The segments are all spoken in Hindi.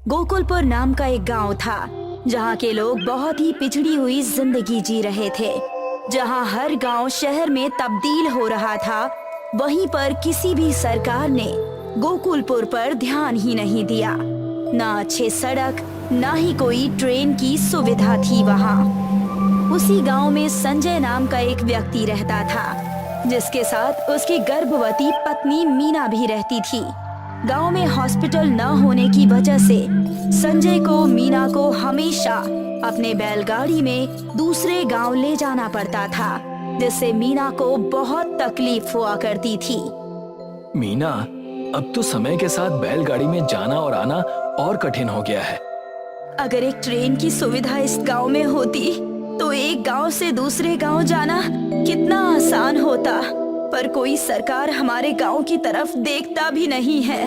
गोकुलपुर नाम का एक गांव था जहां के लोग बहुत ही पिछड़ी हुई जिंदगी जी रहे थे। जहां हर गांव शहर में तब्दील हो रहा था, वहीं पर किसी भी सरकार ने गोकुलपुर पर ध्यान ही नहीं दिया। ना अच्छे सड़क, ना ही कोई ट्रेन की सुविधा थी वहां। उसी गांव में संजय नाम का एक व्यक्ति रहता था, जिसके साथ उसकी गर्भवती पत्नी मीना भी रहती थी। गांव में हॉस्पिटल न होने की वजह से संजय को मीना को हमेशा अपने बैलगाड़ी में दूसरे गांव ले जाना पड़ता था, जिससे मीना को बहुत तकलीफ हुआ करती थी। मीना, अब तो समय के साथ बैलगाड़ी में जाना और आना और कठिन हो गया है। अगर एक ट्रेन की सुविधा इस गांव में होती तो एक गांव से दूसरे गांव जाना कितना आसान होता, पर कोई सरकार हमारे गांव की तरफ देखता भी नहीं है।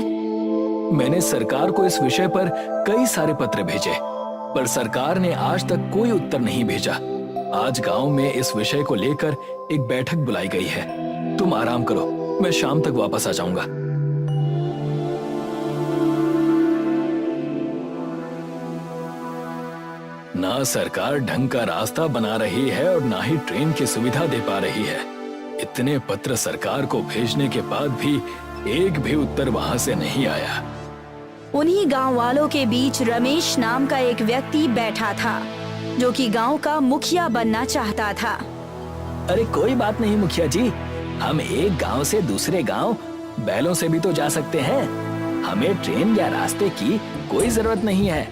मैंने सरकार को इस विषय पर कई सारे पत्र भेजे, पर सरकार ने आज तक कोई उत्तर नहीं भेजा। आज गांव में इस विषय को लेकर एक बैठक बुलाई गई है। तुम आराम करो, मैं शाम तक वापस आ जाऊंगा। ना सरकार ढंग का रास्ता बना रही है और ना ही ट्रेन की सुविधा दे पा रही है। इतने पत्र सरकार को भेजने के बाद भी एक भी उत्तर वहां से नहीं आया। उन्हीं गांव वालों के बीच रमेश नाम का एक व्यक्ति बैठा था, जो कि गांव का मुखिया बनना चाहता था। अरे कोई बात नहीं मुखिया जी, हम एक गांव से दूसरे गांव बैलों से भी तो जा सकते हैं। हमें ट्रेन या रास्ते की कोई जरूरत नहीं है।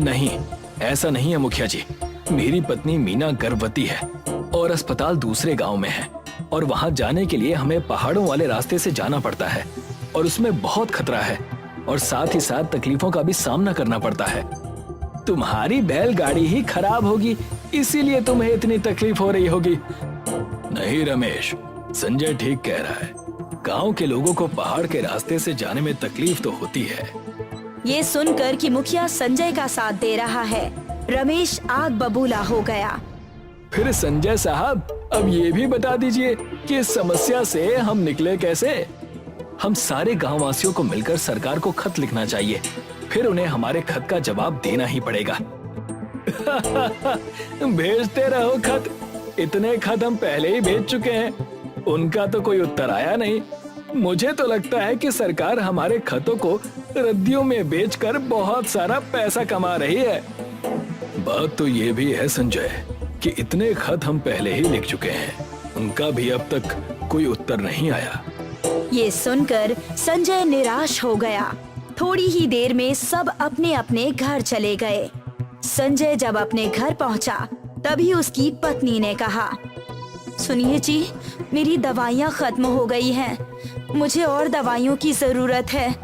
नहीं, ऐसा नहीं है मुखिया जी। मेरी पत्नी मीना गर्भवती है और अस्पताल दूसरे गांव में है, और वहां जाने के लिए हमें पहाड़ों वाले रास्ते से जाना पड़ता है, और उसमें बहुत खतरा है, और साथ ही साथ तकलीफों का भी सामना करना पड़ता है। तुम्हारी बैलगाड़ी ही खराब होगी, इसीलिए तुम्हें इतनी तकलीफ हो रही होगी। नहीं रमेश, संजय ठीक कह रहा है। गांव के लोगों को पहाड़ के रास्ते से जाने में तकलीफ तो होती है। ये सुनकर कि मुखिया संजय का साथ दे रहा है, रमेश आग बबूला हो गया। फिर संजय साहब, अब ये भी बता दीजिए कि इस समस्या से हम निकले कैसे? हम सारे गांव वासियों को मिलकर सरकार को खत लिखना चाहिए, फिर उन्हें हमारे खत का जवाब देना ही पड़ेगा। भेजते रहो खत। इतने खत हम पहले ही भेज चुके हैं, उनका तो कोई उत्तर आया नहीं। मुझे तो लगता है कि सरकार हमारे खतों को रद्दियों में बेचकर बहुत सारा पैसा कमा रही है। बात तो ये भी है संजय कि इतने खत हम पहले ही लिख चुके हैं, उनका भी अब तक कोई उत्तर नहीं आया। ये सुनकर संजय निराश हो गया। थोड़ी ही देर में सब अपने अपने घर चले गए। संजय जब अपने घर पहुंचा, तभी उसकी पत्नी ने कहा, सुनिए जी, मेरी दवाइयाँ खत्म हो गई हैं। मुझे और दवाइयों की जरूरत है,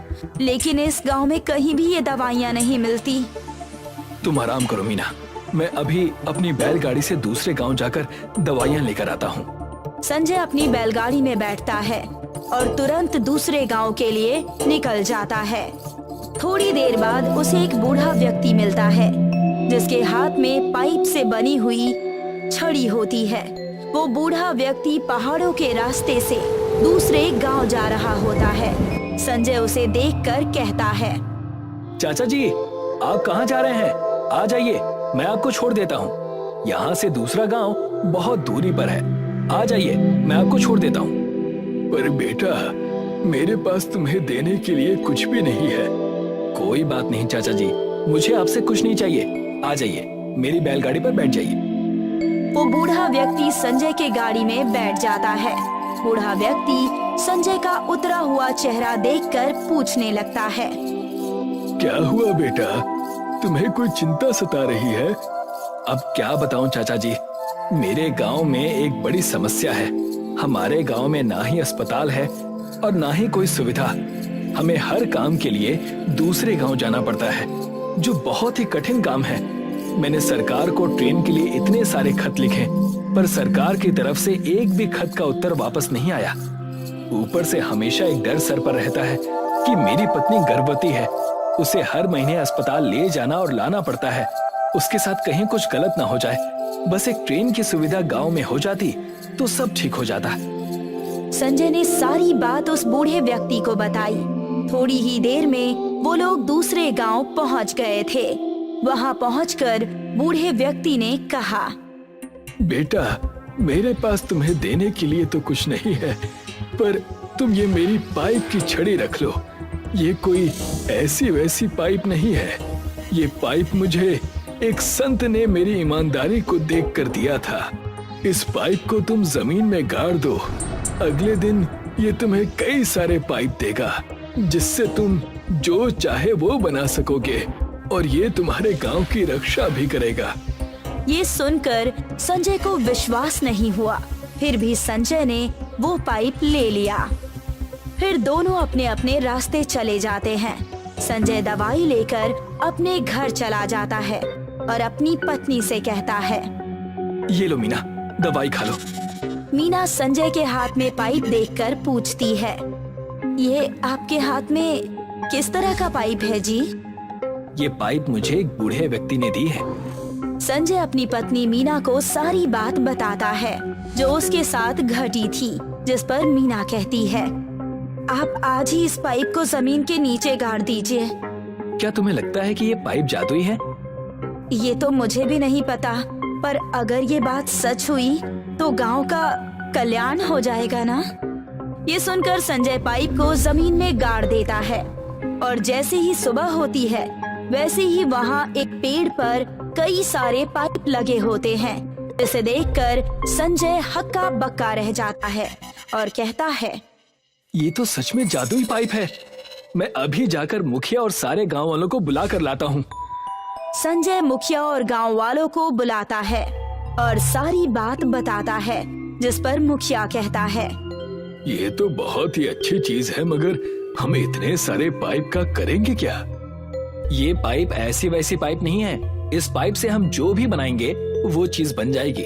लेकिन इस गांव में कहीं भी ये दवाइयाँ नहीं मिलती। तुम आराम करो मीना, मैं अभी अपनी बैलगाड़ी से दूसरे गांव जाकर दवाइयाँ लेकर आता हूँ। संजय अपनी बैलगाड़ी में बैठता है और तुरंत दूसरे गांव के लिए निकल जाता है। थोड़ी देर बाद उसे एक बूढ़ा व्यक्ति मिलता है, जिसके हाथ में पाइप से बनी हुई छड़ी होती है। वो बूढ़ा व्यक्ति पहाड़ों के रास्ते से दूसरे गांव जा रहा होता है। संजय उसे देखकर कहता है, चाचा जी, आप कहाँ जा रहे हैं? आ जाइए, मैं आपको छोड़ देता हूँ। यहाँ से दूसरा गांव बहुत दूरी पर है। आ जाइए, मैं आपको छोड़ देता हूँ। पर बेटा, मेरे पास तुम्हें देने के लिए कुछ भी नहीं है। कोई बात नहीं चाचा जी, मुझे आपसे कुछ नहीं चाहिए। आ जाइए, मेरी बैलगाड़ी पर बैठ जाइए। वो बूढ़ा व्यक्ति संजय के गाड़ी में बैठ जाता है। बूढ़ा व्यक्ति संजय का उतरा हुआ चेहरा देखकर पूछने लगता है, क्या हुआ बेटा, तुम्हें कोई चिंता सता रही है? अब क्या बताऊं चाचा जी, मेरे गांव में एक बड़ी समस्या है। हमारे गांव में ना ही अस्पताल है और ना ही कोई सुविधा। हमें हर काम के लिए दूसरे गांव जाना पड़ता है, जो बहुत ही कठिन काम है। मैंने सरकार को ट्रेन के लिए इतने सारे खत लिखे, पर सरकार की तरफ से एक भी खत का उत्तर वापस नहीं आया। ऊपर से हमेशा एक डर सर पर रहता है कि मेरी पत्नी गर्भवती है, उसे हर महीने अस्पताल ले जाना और लाना पड़ता है। उसके साथ कहीं कुछ गलत ना हो जाए। बस एक ट्रेन की सुविधा गांव में हो जाती तो सब ठीक हो जाता। संजय ने सारी बात उस बूढ़े व्यक्ति को बताई। थोड़ी ही देर में वो लोग दूसरे गांव पहुंच गए थे। वहां पहुंचकर बूढ़े व्यक्ति ने कहा, बेटा, मेरे पास तुम्हें देने के लिए तो कुछ नहीं है, पर तुम ये मेरी पाइप की छड़ी रख लो। ये कोई ऐसी वैसी पाइप नहीं है। ये पाइप मुझे एक संत ने मेरी ईमानदारी को देखकर दिया था। इस पाइप को तुम जमीन में गाड़ दो। अगले दिन ये तुम्हें कई सारे पाइप देगा, जिससे तुम जो चाहे वो बना सकोगे, और ये तुम्हारे गांव की रक्षा भी करेगा। ये सुनकर संजय को विश्वास नहीं हुआ। फिर भी संजय ने वो पाइप ले लिया। फिर दोनों अपने अपने रास्ते चले जाते हैं। संजय दवाई लेकर अपने घर चला जाता है और अपनी पत्नी से कहता है, ये लो मीना, दवाई खा लो। मीना संजय के हाथ में पाइप देखकर पूछती है, ये आपके हाथ में किस तरह का पाइप है जी? ये पाइप मुझे एक बूढ़े व्यक्ति ने दी है। संजय अपनी पत्नी मीना को सारी बात बताता है जो उसके साथ घटी थी, जिस पर मीना कहती है, आप आज ही इस पाइप को जमीन के नीचे गाड़ दीजिए। क्या तुम्हें लगता है कि ये पाइप जादुई है? ये तो मुझे भी नहीं पता, पर अगर ये बात सच हुई तो गांव का कल्याण हो जाएगा ना? ये सुनकर संजय पाइप को जमीन में गाड़ देता है और जैसे ही सुबह होती है वैसे ही वहाँ एक पेड़ पर कई सारे पाइप लगे होते हैं। इसे देखकर संजय हक्का बक्का रह जाता है और कहता है, ये तो सच में जादुई पाइप है। मैं अभी जाकर मुखिया और सारे गांव वालों को बुला कर लाता हूँ। संजय मुखिया और गांव वालों को बुलाता है और सारी बात बताता है, जिस पर मुखिया कहता है, ये तो बहुत ही अच्छी चीज है, मगर हम इतने सारे पाइप का करेंगे क्या? ये पाइप ऐसी वैसी पाइप नहीं है। इस पाइप से हम जो भी बनाएंगे वो चीज बन जाएगी।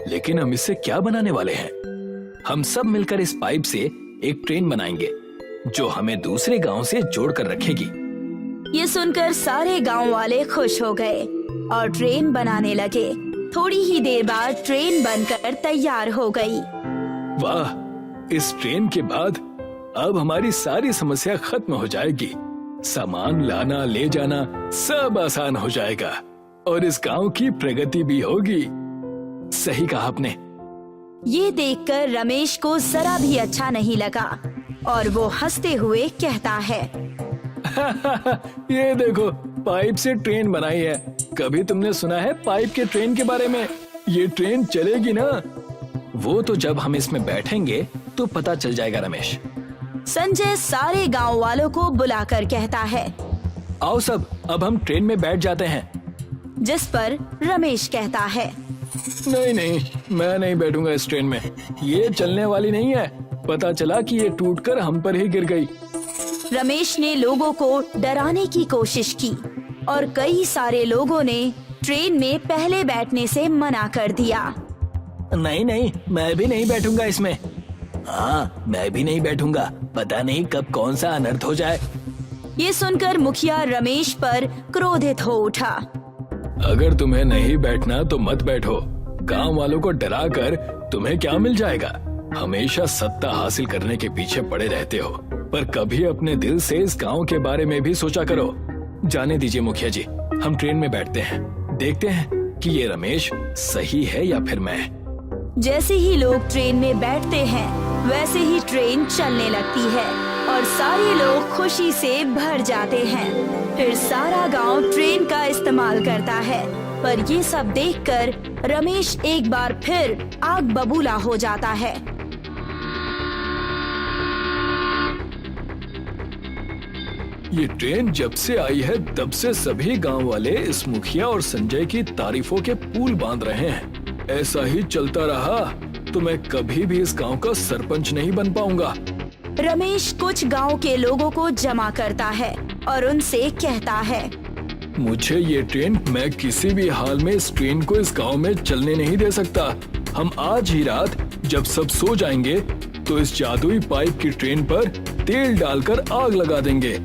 लेकिन हम इससे क्या बनाने वाले हैं? हम सब मिलकर इस पाइप से एक ट्रेन बनाएंगे जो हमें दूसरे गांव से जोड़ कर रखेगी। ये सुनकर सारे गांव वाले खुश हो गए और ट्रेन बनाने लगे। थोड़ी ही देर बाद ट्रेन बनकर तैयार हो गई। वाह, इस ट्रेन के बाद अब हमारी सारी समस्या खत्म हो जाएगी। सामान लाना ले जाना सब आसान हो जाएगा और इस गांव की प्रगति भी होगी। सही कहा आपने। ये देखकर रमेश को जरा भी अच्छा नहीं लगा और वो हंसते हुए कहता है, ये देखो, पाइप से ट्रेन बनाई है। कभी तुमने सुना है पाइप के ट्रेन के बारे में? ये ट्रेन चलेगी ना? वो तो जब हम इसमें बैठेंगे तो पता चल जाएगा रमेश। संजय सारे गांव वालों को बुलाकर कहता है, आओ सब, अब हम ट्रेन में बैठ जाते हैं। जिस पर रमेश कहता है, नहीं नहीं, मैं नहीं बैठूंगा इस ट्रेन में। ये चलने वाली नहीं है। पता चला कि ये टूटकर हम पर ही गिर गई। रमेश ने लोगों को डराने की कोशिश की और कई सारे लोगों ने ट्रेन में पहले बैठने से मना कर दिया। नहीं नहीं, मैं भी नहीं बैठूंगा इसमें। हाँ, मैं भी नहीं बैठूंगा। पता नहीं कब कौन सा अनर्थ हो जाए। ये सुनकर मुखिया रमेश पर क्रोधित हो उठा। अगर तुम्हें नहीं बैठना तो मत बैठो। गांव वालों को डराकर तुम्हें क्या मिल जाएगा? हमेशा सत्ता हासिल करने के पीछे पड़े रहते हो, पर कभी अपने दिल से इस गांव के बारे में भी सोचा करो। जाने दीजिए मुखिया जी, हम ट्रेन में बैठते हैं। देखते हैं कि ये रमेश सही है या फिर मैं। जैसे ही लोग ट्रेन में बैठते हैं वैसे ही ट्रेन चलने लगती है और सारे लोग खुशी से भर जाते हैं। फिर सारा गांव ट्रेन का इस्तेमाल करता है, पर ये सब देखकर रमेश एक बार फिर आग बबूला हो जाता है। ये ट्रेन जब से आई है तब से सभी गांव वाले इस मुखिया और संजय की तारीफों के पुल बांध रहे हैं। ऐसा ही चलता रहा तो मैं कभी भी इस गांव का सरपंच नहीं बन पाऊंगा। रमेश कुछ गांव के लोगों को जमा करता है और उनसे कहता है, मुझे ये ट्रेन, मैं किसी भी हाल में इस ट्रेन को इस गांव में चलने नहीं दे सकता। हम आज ही रात जब सब सो जाएंगे तो इस जादुई पाइप की ट्रेन पर तेल डालकर आग लगा देंगे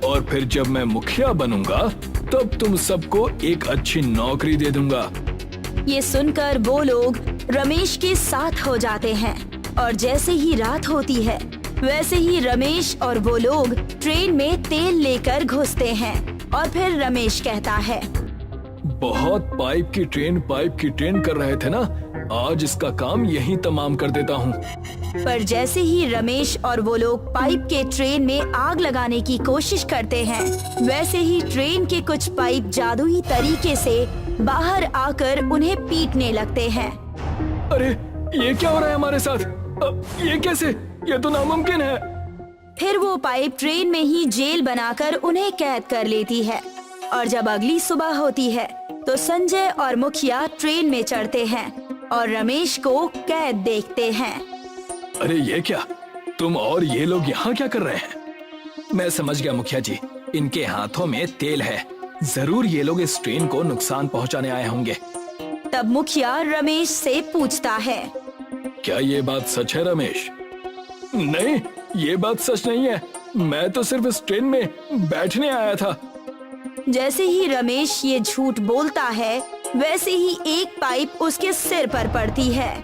और फिर जब मैं मुखिया बनूंगा तब तुम सबको एक अच्छी नौकरी दे दूंगा। ये सुनकर वो लोग रमेश के साथ हो जाते हैं और जैसे ही रात होती है वैसे ही रमेश और वो लोग ट्रेन में तेल लेकर घुसते हैं और फिर रमेश कहता है, बहुत पाइप की ट्रेन कर रहे थे ना, आज इसका काम यहीं तमाम कर देता हूँ। पर जैसे ही रमेश और वो लोग पाइप के ट्रेन में आग लगाने की कोशिश करते हैं, वैसे ही ट्रेन के कुछ पाइप जादुई तरीके से बाहर आकर उन्हें पीटने लगते हैं। अरे ये क्या हो रहा है हमारे साथ? ये कैसे? ये तो नामुमकिन है। फिर वो पाइप ट्रेन में ही जेल बनाकर उन्हें कैद कर लेती है और जब अगली सुबह होती है तो संजय और मुखिया ट्रेन में चढ़ते हैं और रमेश को कैद देखते हैं। अरे ये क्या? तुम और ये लोग यहाँ क्या कर रहे हैं? मैं समझ गया मुखिया जी, इनके हाथों में तेल है। जरूर ये लोग इस ट्रेन को नुकसान पहुँचाने आए होंगे। तब मुखिया रमेश से पूछता है, क्या ये बात सच है रमेश? नहीं, ये बात सच नहीं है। मैं तो सिर्फ इस ट्रेन में बैठने आया था। जैसे ही रमेश ये झूठ बोलता है, वैसे ही एक पाइप उसके सिर पर पड़ती है।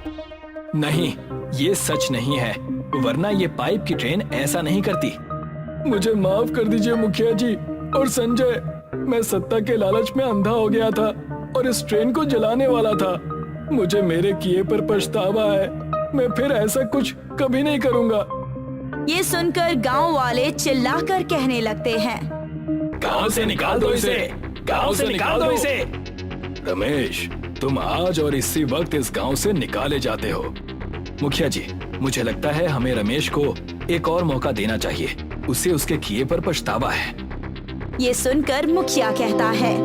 नहीं, ये सच नहीं है, वरना ये पाइप की ट्रेन ऐसा नहीं करती। मुझे माफ कर दीजिए मुखिया जी और संजय, मैं सत्ता के लालच में अंधा हो गया था और इस ट्रेन को जलाने वाला था। मुझे मेरे किए पर पछतावा है। मैं फिर ऐसा कुछ कभी नहीं करूँगा। ये सुनकर गांव वाले चिल्लाकर कहने लगते हैं, गांव से निकाल दो इसे, गांव से निकाल दो इसे। रमेश, तुम आज और इसी वक्त इस गांव से निकाले जाते हो। मुखिया जी, मुझे लगता है हमें रमेश को एक और मौका देना चाहिए। उसे उसके किए पर पछतावा है। ये सुनकर मुखिया कहता है,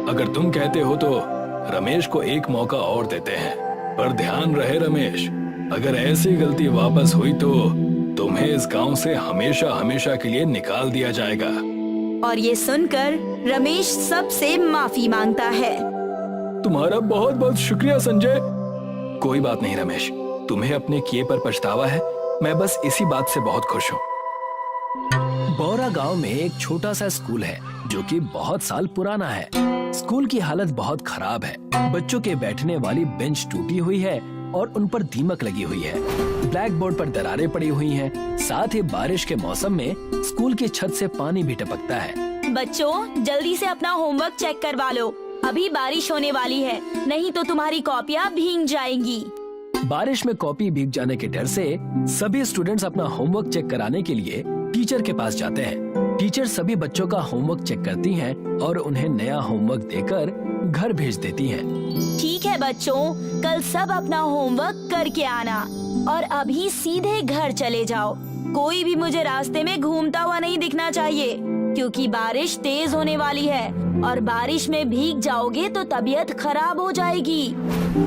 अगर तुम कहते हो तो रमेश को एक मौका और देते हैं, पर ध्यान रहे रमेश, अगर ऐसी गलती वापस हुई तो तुम्हें इस गांव से हमेशा हमेशा के लिए निकाल दिया जाएगा। और ये सुनकर रमेश सबसे माफी मांगता है। तुम्हारा बहुत बहुत शुक्रिया संजय। कोई बात नहीं रमेश, तुम्हें अपने किए पर पछतावा है। मैं बस इसी बात से बहुत खुश हूँ। बौरा गांव में एक छोटा सा स्कूल है जो कि बहुत साल पुराना है। स्कूल की हालत बहुत खराब है। बच्चों के बैठने वाली बेंच टूटी हुई है और उन पर दीमक लगी हुई है। ब्लैक बोर्ड पर दरारें पड़ी हुई हैं। साथ ही बारिश के मौसम में स्कूल की छत से पानी भी टपकता है। बच्चों, जल्दी से अपना होमवर्क चेक करवा लो। अभी बारिश होने वाली है, नहीं तो तुम्हारी कॉपियाँ भीग जाएंगी। बारिश में कॉपी भीग जाने के डर से सभी स्टूडेंट्स अपना होमवर्क चेक कराने के लिए टीचर के पास जाते हैं। टीचर सभी बच्चों का होमवर्क चेक करती हैं और उन्हें नया होमवर्क देकर घर भेज देती हैं। ठीक है बच्चों, कल सब अपना होमवर्क करके आना और अभी सीधे घर चले जाओ। कोई भी मुझे रास्ते में घूमता हुआ नहीं दिखना चाहिए, क्योंकि बारिश तेज होने वाली है और बारिश में भीग जाओगे तो तबीयत खराब हो जाएगी।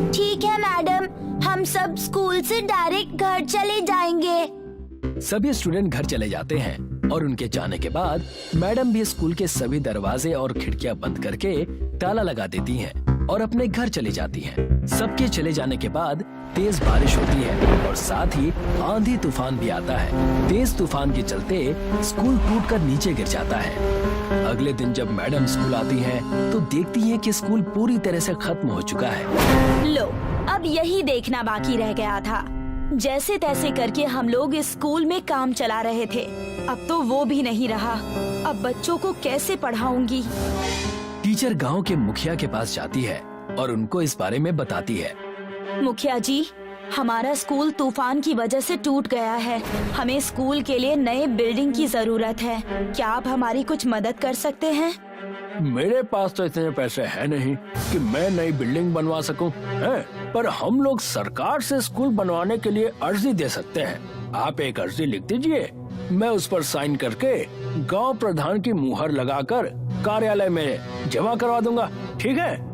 ठीक है मैडम, हम सब स्कूल से डायरेक्ट घर चले जाएंगे। सभी स्टूडेंट घर चले जाते हैं और उनके जाने के बाद मैडम भी स्कूल के सभी दरवाजे और खिड़कियां बंद करके ताला लगा देती हैं और अपने घर चली जाती हैं। सबके चले जाने के बाद तेज बारिश होती है और साथ ही आंधी तूफान भी आता है। तेज तूफान के चलते स्कूल टूटकर नीचे गिर जाता है। अगले दिन जब मैडम स्कूल आती हैं तो देखती हैं कि स्कूल पूरी तरह से खत्म हो चुका है। लो, अब यही देखना बाकी रह गया था। जैसे तैसे करके हम लोग इस स्कूल में काम चला रहे थे, अब तो वो भी नहीं रहा। अब बच्चों को कैसे पढ़ाऊंगी? टीचर गांव के मुखिया के पास जाती है और उनको इस बारे में बताती है। मुखिया जी, हमारा स्कूल तूफान की वजह से टूट गया है। हमें स्कूल के लिए नए बिल्डिंग की जरूरत है। क्या आप हमारी कुछ मदद कर सकते हैं? मेरे पास तो इतने पैसे है नहीं कि मैं नई बिल्डिंग बनवा सकूं, पर हम लोग सरकार से स्कूल बनवाने के लिए अर्जी दे सकते हैं। आप एक अर्जी लिख दीजिए, मैं उस पर साइन करके गांव प्रधान की मुहर लगाकर कार्यालय में जमा करवा दूंगा। ठीक है?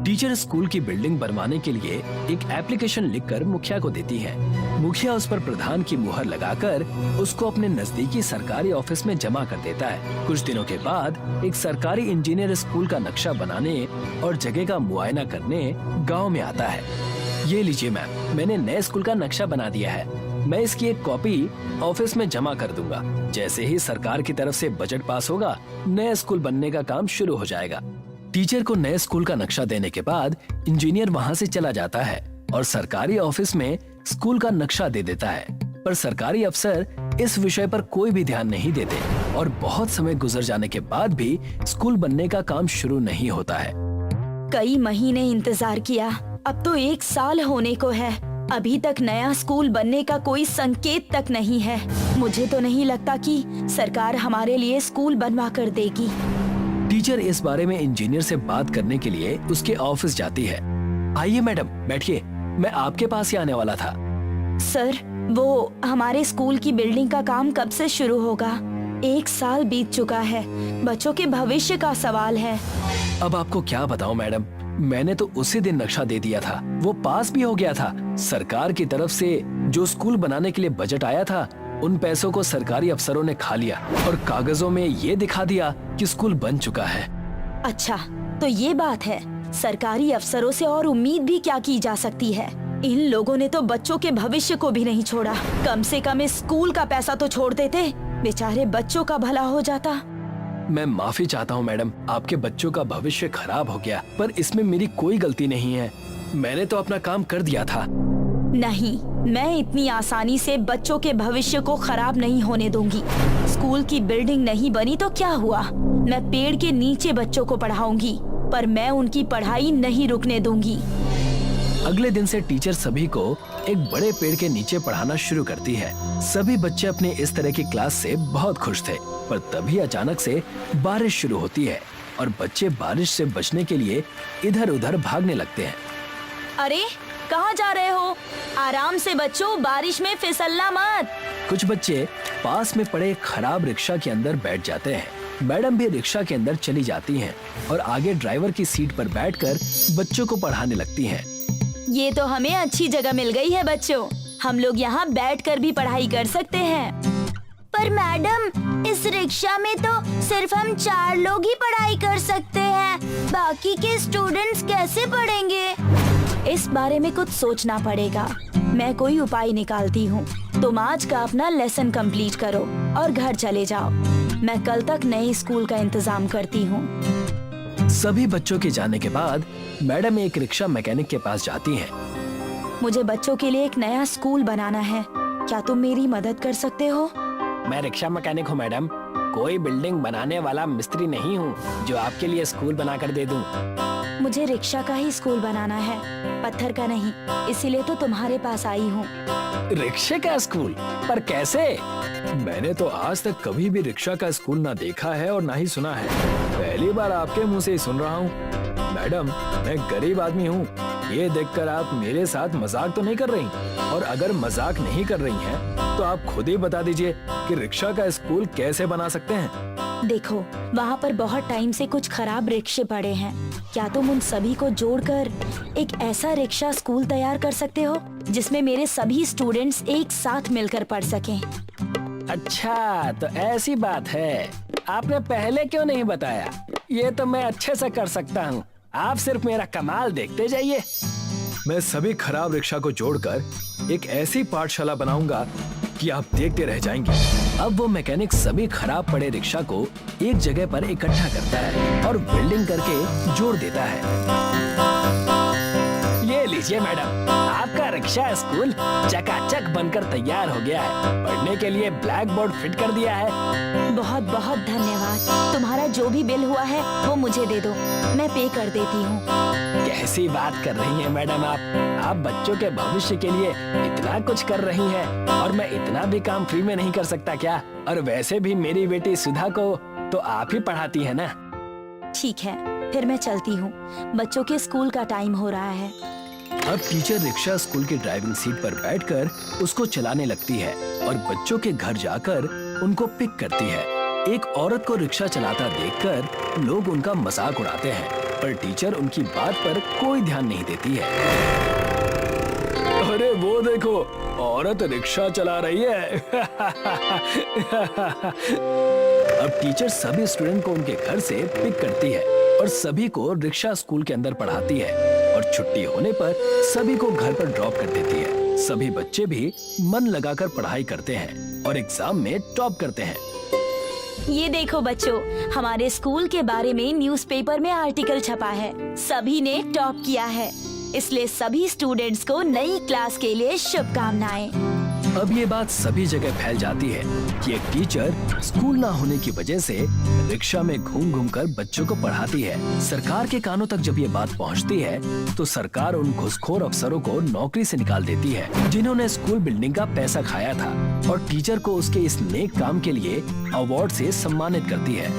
टीचर स्कूल की बिल्डिंग बनवाने के लिए एक एप्लीकेशन लिखकर मुखिया को देती है। मुखिया उस पर प्रधान की मुहर लगाकर उसको अपने नजदीकी सरकारी ऑफिस में जमा कर देता है। कुछ दिनों के बाद एक सरकारी इंजीनियर स्कूल का नक्शा बनाने और जगह का मुआयना करने गांव में आता है। ये लीजिए मैम, मैंने नए स्कूल का नक्शा बना दिया है। मैं इसकी एक कॉपी ऑफिस में जमा कर दूंगा। जैसे ही सरकार की तरफ से बजट पास होगा, नया स्कूल बनने का काम शुरू हो जाएगा। टीचर को नए स्कूल का नक्शा देने के बाद इंजीनियर वहां से चला जाता है और सरकारी ऑफिस में स्कूल का नक्शा दे देता है। पर सरकारी अफसर इस विषय पर कोई भी ध्यान नहीं देते और बहुत समय गुजर जाने के बाद भी स्कूल बनने का काम शुरू नहीं होता है। कई महीने इंतजार किया, अब तो 1 साल होने को है। अभी तक नया स्कूल बनने का कोई संकेत तक नहीं है। मुझे तो नहीं लगता कि सरकार हमारे लिए स्कूल बनवा कर देगी। टीचर इस बारे में इंजीनियर से बात करने के लिए उसके ऑफिस जाती है। आइए मैडम, बैठिए, मैं आपके पास ही आने वाला था। सर, वो हमारे स्कूल की बिल्डिंग का काम कब से शुरू होगा? 1 साल बीत चुका है। बच्चों के भविष्य का सवाल है। अब आपको क्या बताऊं मैडम, मैंने तो उसी दिन नक्शा दे दिया था, वो पास भी हो गया था। सरकार की तरफ से जो स्कूल बनाने के लिए बजट आया था, उन पैसों को सरकारी अफसरों ने खा लिया और कागजों में ये दिखा दिया कि स्कूल बन चुका है। अच्छा, तो ये बात है। सरकारी अफसरों से और उम्मीद भी क्या की जा सकती है? इन लोगों ने तो बच्चों के भविष्य को भी नहीं छोड़ा। कम से कम इस स्कूल का पैसा तो छोड़ देते, बेचारे बच्चों का भला हो जाता। मैं माफी चाहता हूँ मैडम, आपके बच्चों का भविष्य खराब हो गया, पर इसमें मेरी कोई गलती नहीं है। मैंने तो अपना काम कर दिया था। नहीं, मैं इतनी आसानी से बच्चों के भविष्य को खराब नहीं होने दूंगी। स्कूल की बिल्डिंग नहीं बनी तो क्या हुआ? मैं पेड़ के नीचे बच्चों को पढ़ाऊंगी, पर मैं उनकी पढ़ाई नहीं रुकने दूंगी। अगले दिन से टीचर सभी को एक बड़े पेड़ के नीचे पढ़ाना शुरू करती है। सभी बच्चे अपने इस तरह की क्लास से बहुत खुश थे, पर तभी अचानक से बारिश शुरू होती है और बच्चे बारिश से बचने के लिए इधर उधर भागने लगते हैं। अरे, कहाँ जा रहे हो? आराम से बच्चों, बारिश में फिसलना मत। कुछ बच्चे पास में पड़े एक खराब रिक्शा के अंदर बैठ जाते हैं। मैडम भी रिक्शा के अंदर चली जाती हैं और आगे ड्राइवर की सीट पर बैठकर बच्चों को पढ़ाने लगती हैं। ये तो हमें अच्छी जगह मिल गई है बच्चों, हम लोग यहाँ बैठकर भी पढ़ाई कर सकते हैं। पर मैडम, इस रिक्शा में तो सिर्फ हम 4 लोग ही पढ़ाई कर सकते हैं, बाकी के स्टूडेंट्स कैसे पढ़ेंगे? इस बारे में कुछ सोचना पड़ेगा। मैं कोई उपाय निकालती हूँ। तुम आज का अपना लेसन कंप्लीट करो और घर चले जाओ। मैं कल तक नए स्कूल का इंतजाम करती हूँ। सभी बच्चों के जाने के बाद मैडम एक रिक्शा मैकेनिक के पास जाती हैं। मुझे बच्चों के लिए एक नया स्कूल बनाना है, क्या तुम मेरी मदद कर सकते हो? मैं रिक्शा मैकेनिक हूँ मैडम, कोई बिल्डिंग बनाने वाला मिस्त्री नहीं हूँ जो आपके लिए स्कूल बनाकर दे दूँ। मुझे रिक्शा का ही स्कूल बनाना है, पत्थर का नहीं, इसीलिए तो तुम्हारे पास आई हूँ। रिक्शे का स्कूल? पर कैसे? मैंने तो आज तक कभी भी रिक्शा का स्कूल ना देखा है और ना ही सुना है। पहली बार आपके मुंह से ही सुन रहा हूँ। मैडम, मैं गरीब आदमी हूँ, ये देखकर आप मेरे साथ मजाक तो नहीं कर रही? और अगर मजाक नहीं कर रही हैं, तो आप खुद ही बता दीजिए कि रिक्शा का स्कूल कैसे बना सकते हैं। देखो, वहाँ पर बहुत टाइम से कुछ खराब रिक्शे पड़े हैं। क्या तुम उन सभी को जोड़कर एक ऐसा रिक्शा स्कूल तैयार कर सकते हो जिसमें मेरे सभी स्टूडेंट्स एक साथ मिलकर पढ़ सकें? अच्छा, तो ऐसी बात है। आपने पहले क्यों नहीं बताया? ये तो मैं अच्छे से कर सकता हूँ, आप सिर्फ मेरा कमाल देखते जाइए। मैं सभी खराब रिक्शा को जोड़कर एक ऐसी पाठशाला बनाऊंगा कि आप देखते रह जाएंगे। अब वो मैकेनिक सभी खराब पड़े रिक्शा को एक जगह पर इकट्ठा करता है और वेल्डिंग करके जोड़ देता है। ये लीजिए मैडम, आपका रिक्शा स्कूल चकाचक बनकर तैयार हो गया है। पढ़ने के लिए ब्लैक बोर्ड फिट कर दिया है। बहुत बहुत धन्यवाद। तुम्हारा जो भी बिल हुआ है वो मुझे दे दो, मैं पे कर देती हूँ। कैसी बात कर रही हैं मैडम आप बच्चों के भविष्य के लिए इतना कुछ कर रही हैं और मैं इतना भी काम फ्री में नहीं कर सकता क्या? और वैसे भी मेरी बेटी सुधा को तो आप ही पढ़ाती है ना। ठीक है, फिर मैं चलती हूँ, बच्चों के स्कूल का टाइम हो रहा है। अब टीचर रिक्शा स्कूल की ड्राइविंग सीट पर बैठकर उसको चलाने लगती है और बच्चों के घर जाकर उनको पिक करती है। एक औरत को रिक्शा चलाता देखकर लोग उनका मजाक उड़ाते हैं, पर टीचर उनकी बात पर कोई ध्यान नहीं देती है। अरे वो देखो, औरत रिक्शा चला रही है। अब टीचर सभी स्टूडेंट को उनके घर से पिक करती है और सभी को रिक्शा स्कूल के अंदर पढ़ाती है और छुट्टी होने पर सभी को घर पर ड्रॉप कर देती है। सभी बच्चे भी मन लगाकर पढ़ाई करते हैं और एग्जाम में टॉप करते हैं। ये देखो बच्चों, हमारे स्कूल के बारे में न्यूज़पेपर में आर्टिकल छपा है। सभी ने टॉप किया है, इसलिए सभी स्टूडेंट्स को नई क्लास के लिए शुभकामनाएं। अब ये बात सभी जगह फैल जाती है कि एक टीचर स्कूल ना होने की वजह से रिक्शा में घूम घूम कर बच्चों को पढ़ाती है। सरकार के कानों तक जब ये बात पहुंचती है तो सरकार उन घूसखोर अफसरों को नौकरी से निकाल देती है जिन्होंने स्कूल बिल्डिंग का पैसा खाया था, और टीचर को उसके इस नेक काम के लिए अवार्ड से सम्मानित करती है।